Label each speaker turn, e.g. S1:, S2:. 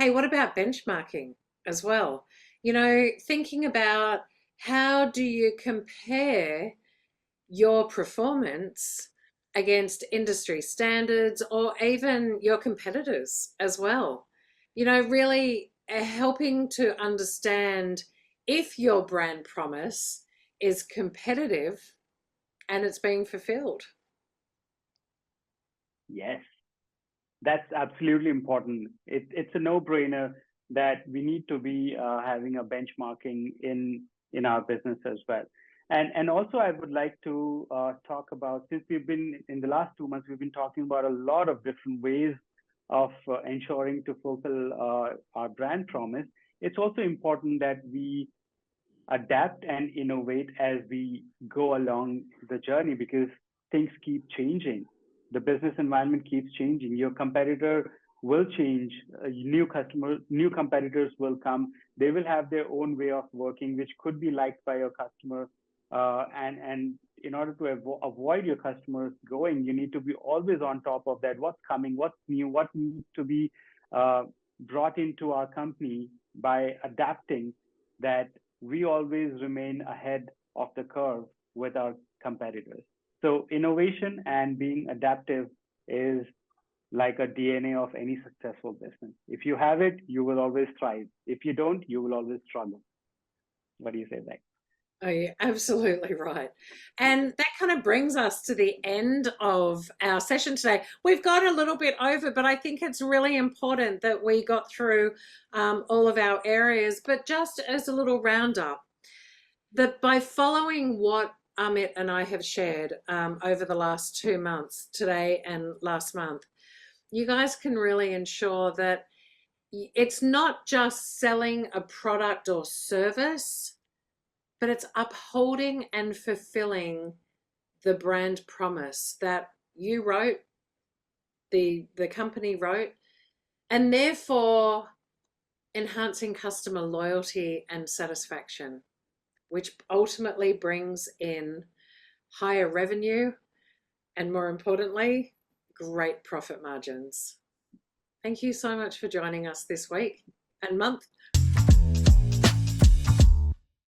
S1: Hey, what about benchmarking as well? You know, thinking about how do you compare your performance against industry standards or even your competitors as well. You know, really helping to understand if your brand promise is competitive and it's being fulfilled.
S2: Yes, that's absolutely important. It's a no-brainer that we need to be having a benchmarking in our business as well. And also, I would like to talk about, since we've been in the last 2 months, we've been talking about a lot of different ways of ensuring to fulfill our brand promise. It's also important that we adapt and innovate as we go along the journey because things keep changing. The business environment keeps changing. Your competitor will change. New competitors will come. They will have their own way of working, which could be liked by your customer. And in order to avoid your customers going, you need to be always on top of that. What's coming? What's new? What needs to be uh, brought into our company by adapting that we always remain ahead of the curve with our competitors. So innovation and being adaptive is like a DNA of any successful business. If you have it, you will always thrive. If you don't, you will always struggle. What do you say, Zach?
S1: Oh, you're absolutely right. And that kind of brings us to the end of our session today. We've got a little bit over, but I think it's really important that we got through all of our areas. But just as a little roundup, that by following what Amit and I have shared over the last 2 months, today and last month, you guys can really ensure that it's not just selling a product or service, but it's upholding and fulfilling the brand promise that you wrote, the company wrote, and therefore enhancing customer loyalty and satisfaction, which ultimately brings in higher revenue and, more importantly, great profit margins. Thank you so much for joining us this week and month.